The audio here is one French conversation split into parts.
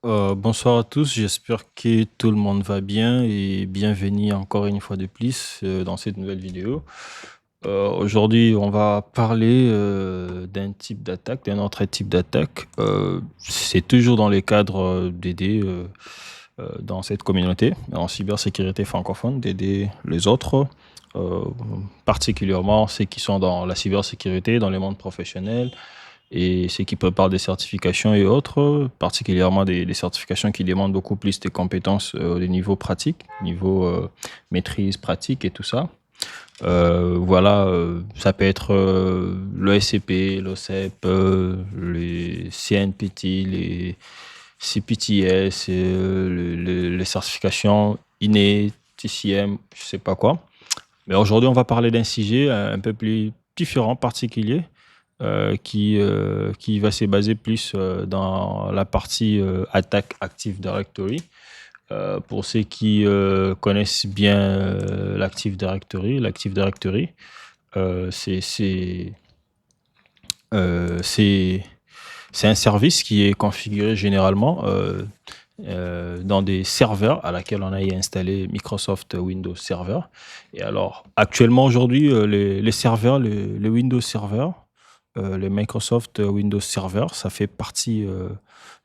Bonsoir à tous, j'espère que tout le monde va bien et bienvenue encore une fois de plus dans cette nouvelle vidéo. Aujourd'hui, on va parler d'un type d'attaque, d'un autre type d'attaque. C'est toujours dans les cadres d'aider dans cette communauté en cybersécurité francophone, d'aider les autres, euh, particulièrement ceux qui sont dans la cybersécurité, dans le monde professionnel et ceux qui préparent des certifications et autres, particulièrement des certifications qui demandent beaucoup plus de compétences au niveau pratique, niveau maîtrise pratique et tout ça. Voilà, ça peut être le SCP, l'OCEP, les CNPT, les CPTS, les certifications INE, TCM, je sais pas quoi. Mais aujourd'hui, on va parler d'un sujet un peu plus différent, particulier, qui va se baser plus dans la partie attaque Active Directory. Pour ceux qui connaissent bien l'Active Directory, euh, c'est c'est c'est c'est un service qui est configuré généralement dans des serveurs à laquelle on a installé Microsoft Windows Server. Et alors, actuellement, aujourd'hui, les serveurs, les Windows Server, les Microsoft Windows Server, ça fait partie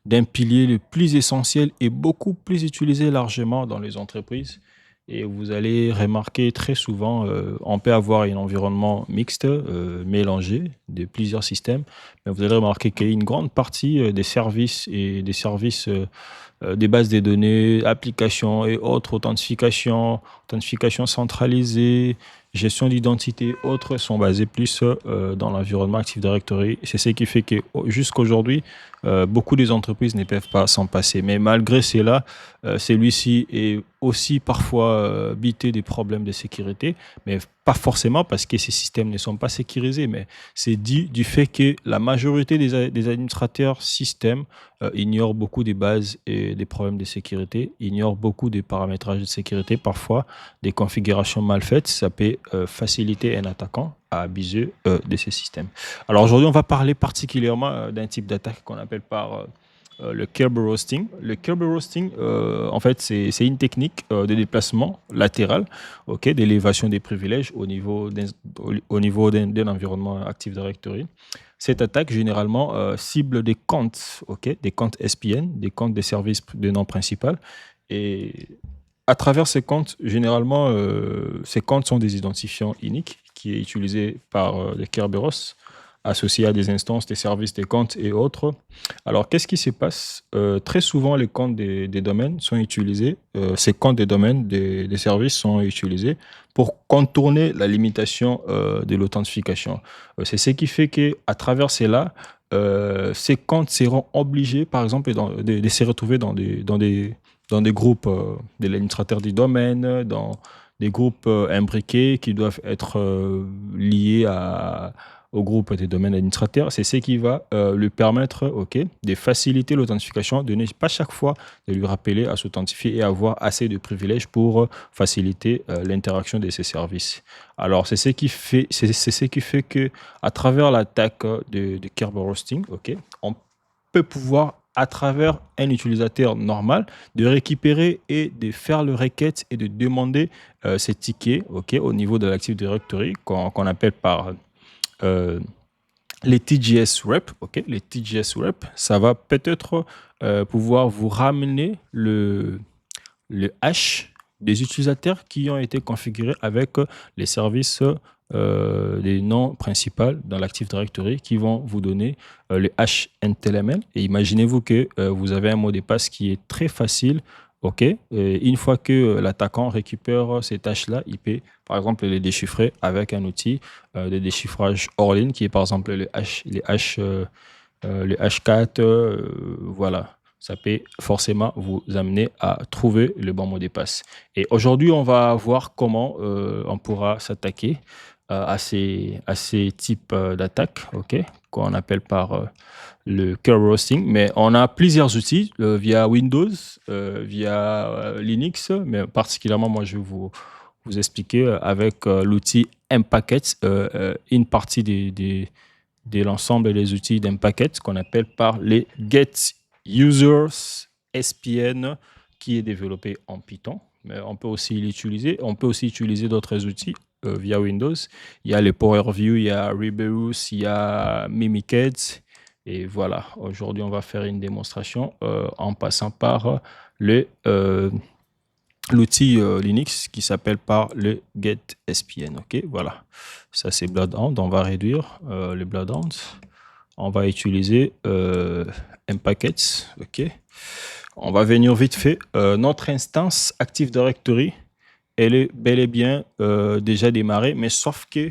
d'un pilier le plus essentiel et beaucoup plus utilisé largement dans les entreprises. Et vous allez remarquer très souvent, on peut avoir un environnement mixte, mélangé de plusieurs systèmes, mais vous allez remarquer qu'il y a une grande partie des services et des services des bases de données, applications et autres, authentification centralisée, gestion d'identité, autres sont basés plus dans l'environnement Active Directory. C'est ce qui fait que jusqu'aujourd'hui, beaucoup des entreprises ne peuvent pas s'en passer. Mais malgré cela, celui-ci est aussi parfois bité des problèmes de sécurité, mais pas forcément parce que ces systèmes ne sont pas sécurisés, mais c'est dit du fait que la majorité des administrateurs systèmes ignorent beaucoup des bases et des problèmes de sécurité, ignorent beaucoup des paramétrages de sécurité, parfois des configurations mal faites, ça peut faciliter un attaquant à abuser de ces systèmes. Alors aujourd'hui, on va parler particulièrement d'un type d'attaque qu'on appelle par le Kerberoasting. Le Kerberoasting, en fait, c'est une technique de déplacement latéral, ok, d'élévation des privilèges au niveau d'un environnement Active Directory. Cette attaque, généralement, cible des comptes, ok, des comptes SPN, des comptes des services de nom principal. Et à travers ces comptes, généralement, ces comptes sont des identifiants uniques qui est utilisé par les Kerberos, associés à des instances, des services, des comptes et autres. Alors, qu'est-ce qui se passe? Très souvent, les comptes des domaines sont utilisés, ces comptes des domaines des services sont utilisés pour contourner la limitation de l'authentification. C'est ce qui fait que à travers cela, ces comptes seront obligés, par exemple, de se retrouver dans des groupes de l'administrateur du domaine, dans des groupes imbriqués qui doivent être liés au groupe des domaines administrateurs. C'est ce qui va lui permettre, ok, de faciliter l'authentification, de ne pas chaque fois de lui rappeler à s'authentifier et avoir assez de privilèges pour faciliter l'interaction de ces services. Alors, c'est ce qui fait que à travers l'attaque de Kerberoasting, ok, on peut pouvoir à travers un utilisateur normal, de récupérer et de faire le requête et de demander ces tickets, ok, au niveau de l'Active Directory qu'on appelle par euh, les TGS Rep, ok, les TGS Rep, ça va peut-être pouvoir vous ramener le hash des utilisateurs qui ont été configurés avec les services des noms principaux dans l'Active Directory qui vont vous donner le hash NTLML. Et imaginez-vous que vous avez un mot de passe qui est très facile. OK. Et une fois que l'attaquant récupère ces tâches-là, il peut, par exemple, les déchiffrer avec un outil de déchiffrage hors ligne qui est, par exemple, le H4. Voilà, ça peut forcément vous amener à trouver le bon mot de passe. Et aujourd'hui, on va voir comment on pourra s'attaquer à ces types d'attaques, ok, qu'on appelle par le curl roasting. Mais on a plusieurs outils via Windows, via Linux, mais particulièrement, moi, je vais vous expliquer avec l'outil Mpacket, une partie de l'ensemble des outils d'Mpacket qu'on appelle par les Get Users SPN qui est développé en Python, mais on peut aussi l'utiliser. On peut aussi utiliser d'autres outils via Windows. Il y a le PowerView, il y a Rebus, il y a Mimikatz. Et voilà, aujourd'hui, on va faire une démonstration en passant par l'outil Linux qui s'appelle par le GetSPN. Ok, voilà. Ça, c'est Bloodhound. On va réduire le Bloodhound. On va utiliser Mpackets. Ok. On va venir vite fait. Notre instance Active Directory, elle est bel et bien déjà démarrée, mais sauf que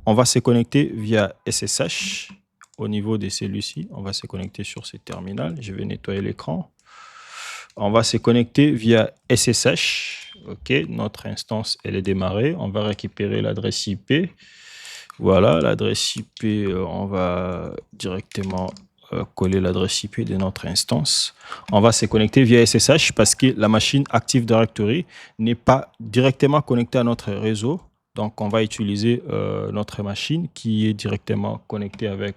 on va se connecter via SSH au niveau de celui-ci. On va se connecter sur ce terminal. Je vais nettoyer l'écran. On va se connecter via SSH. OK, notre instance, elle est démarrée. On va récupérer l'adresse IP. Voilà, l'adresse IP, on va directement coller l'adresse IP de notre instance. On va se connecter via SSH parce que la machine Active Directory n'est pas directement connectée à notre réseau. Donc, on va utiliser notre machine qui est directement connectée avec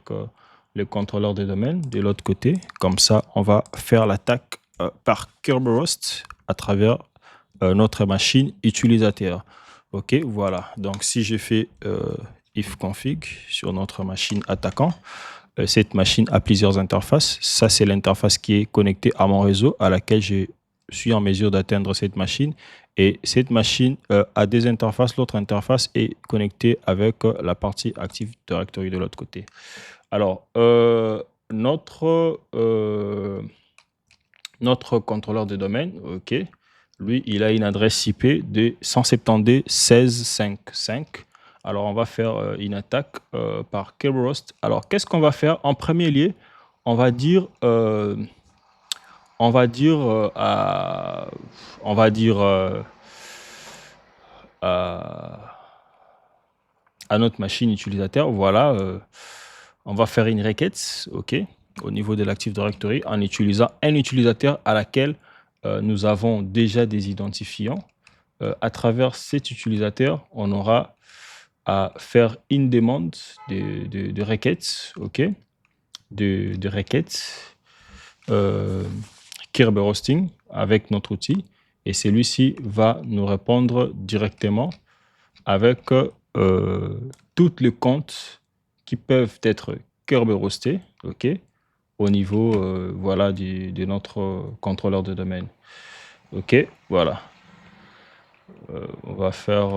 le contrôleur de domaine de l'autre côté. Comme ça, on va faire l'attaque par Kerberos à travers notre machine utilisateur. OK, voilà. Donc, si je fais ifconfig sur notre machine attaquant, cette machine a plusieurs interfaces. Ça, c'est l'interface qui est connectée à mon réseau, à laquelle je suis en mesure d'atteindre cette machine. Et cette machine a des interfaces. L'autre interface est connectée avec la partie Active Directory de l'autre côté. Alors, notre contrôleur de domaine, OK, lui, il a une adresse IP de 172.16.5.5. Alors, on va faire une attaque par Kerberos. Alors, qu'est-ce qu'on va faire? En premier lieu, on va dire à notre machine utilisateur, voilà, on va faire une requête, OK, au niveau de l'Active Directory en utilisant un utilisateur à laquelle nous avons déjà des identifiants. À travers cet utilisateur, on aura à faire une demande de requête, OK, de requête Kerberosting avec notre outil, et celui-ci va nous répondre directement avec tous les comptes qui peuvent être Kerberostés, OK, au niveau voilà, de notre contrôleur de domaine. OK, voilà. On va faire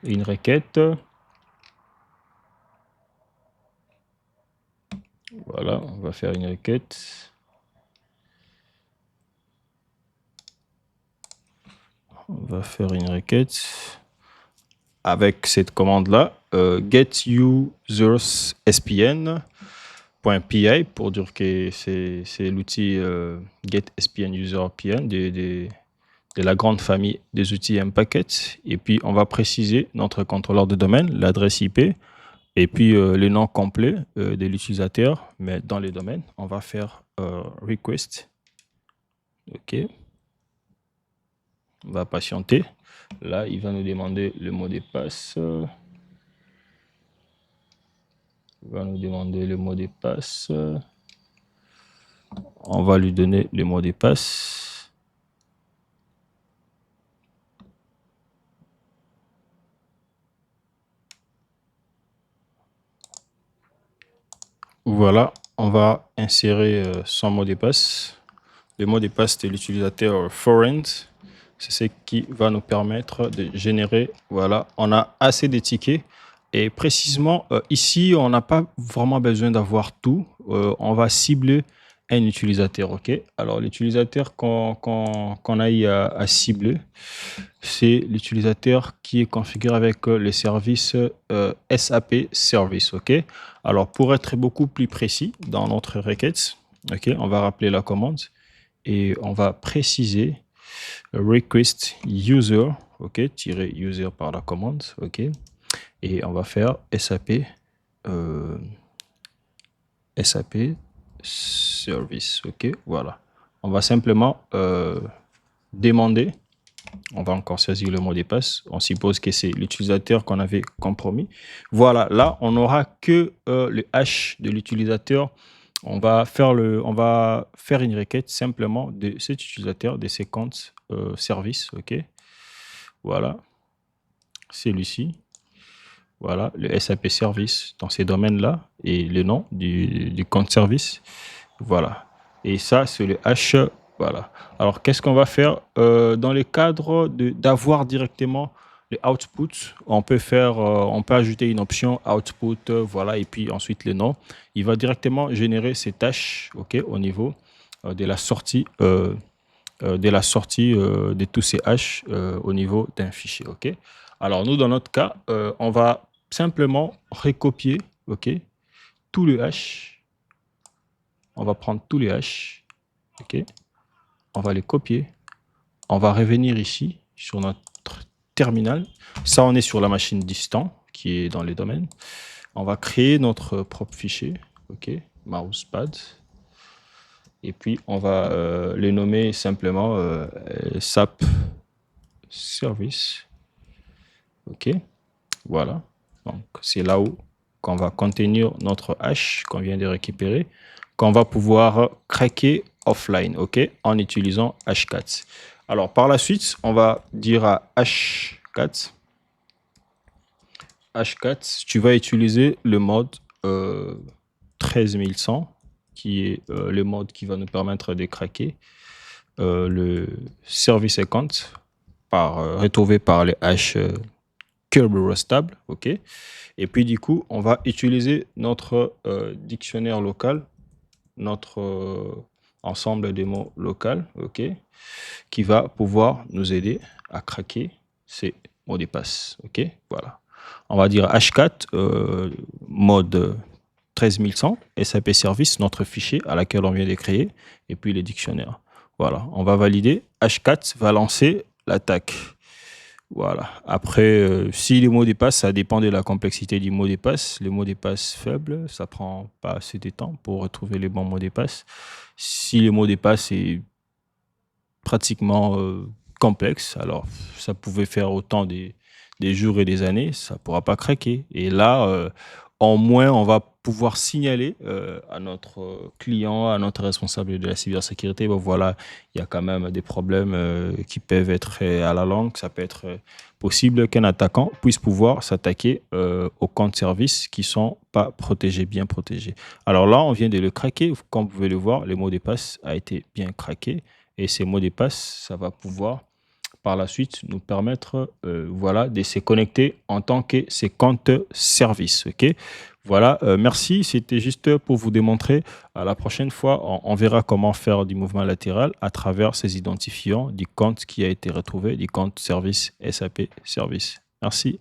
une requête. Voilà, on va faire une requête. On va faire une requête avec cette commande-là, getusersspn.py, pour dire que c'est l'outil getSPNUserPN de la grande famille des outils Mpackets. Et puis, on va préciser notre contrôleur de domaine, l'adresse IP, et puis le nom complet de l'utilisateur. Mais dans les domaines, on va faire request. OK. On va patienter. Là, il va nous demander le mot de passe. Il va nous demander le mot de passe. On va lui donner le mot de passe. Voilà, on va insérer son mot de passe. Le mot de passe de l'utilisateur foreign. C'est ce qui va nous permettre de générer. Voilà, on a assez de tickets. Et précisément, ici, on n'a pas vraiment besoin d'avoir tout. On va cibler un utilisateur. OK. Alors, l'utilisateur qu'on a eu à cibler, c'est l'utilisateur qui est configuré avec le service SAP Service. OK. Alors, pour être beaucoup plus précis dans notre requête, OK, on va rappeler la commande et on va préciser request user, OK, tirer user par la commande, OK, et on va faire SAP service, OK, voilà. On va simplement demander, on va encore saisir le mot de passe, on suppose que c'est l'utilisateur qu'on avait compromis. Voilà, là, on n'aura que le hash de l'utilisateur on va faire une requête simplement de cet utilisateur, de ses comptes service. OK. Voilà, celui-ci. Voilà, le SAP service dans ces domaines-là et le nom du compte service. Voilà. Et ça, c'est le H. Voilà. Alors, qu'est-ce qu'on va faire dans le cadre d'avoir directement les outputs? On peut ajouter une option output, voilà, et puis ensuite le nom. Il va directement générer ces tâches, ok, au niveau de la sortie, de tous ces hash au niveau d'un fichier, ok. Alors, nous, dans notre cas, on va simplement recopier, ok, tout le hash. On va prendre tous les hash, ok. On va les copier. On va revenir ici sur notre terminal. Ça, on est sur la machine distant qui est dans les domaines. On va créer notre propre fichier, ok, mousepad. Et puis, on va les nommer simplement SAP service. Ok, voilà. Donc, c'est là où qu'on va contenir notre hash qu'on vient de récupérer, qu'on va pouvoir craquer offline, ok, en utilisant hashcat. Alors, par la suite, on va dire à hashcat, tu vas utiliser le mode 13100, qui est le mode qui va nous permettre de craquer le service account retrouvé par les hash Kerberos stable, ok. Et puis du coup, on va utiliser notre dictionnaire local, notre ensemble des mots local, ok, qui va pouvoir nous aider à craquer ces mots de passe, ok. Voilà. On va dire hashcat mode 13100 SAP service, notre fichier à laquelle on vient de créer, et puis les dictionnaires. Voilà. On va valider. Hashcat va lancer l'attaque. Voilà. Après, si les mots de passe, ça dépend de la complexité du mot de passe. Les mots de passe faibles, ça prend pas assez de temps pour retrouver les bons mots de passe. Si le mot de passe est pratiquement complexe, alors ça pouvait faire autant des jours et des années, ça ne pourra pas craquer. Et là, en moins, on va pouvoir signaler à notre client, à notre responsable de la cybersécurité, ben voilà, il y a quand même des problèmes qui peuvent être à la longue. Ça peut être possible qu'un attaquant puisse pouvoir s'attaquer aux comptes services qui ne sont pas protégés, bien protégés. Alors là, on vient de le craquer. Comme vous pouvez le voir, le mot de passe a été bien craqué. Et ces mots de passe, ça va pouvoir par la suite nous permettre voilà, de se connecter en tant que ces comptes services. Ok, voilà, merci. C'était juste pour vous démontrer. À la prochaine fois, on verra comment faire du mouvement latéral à travers ces identifiants du compte qui a été retrouvé, du compte service SAP service. Merci.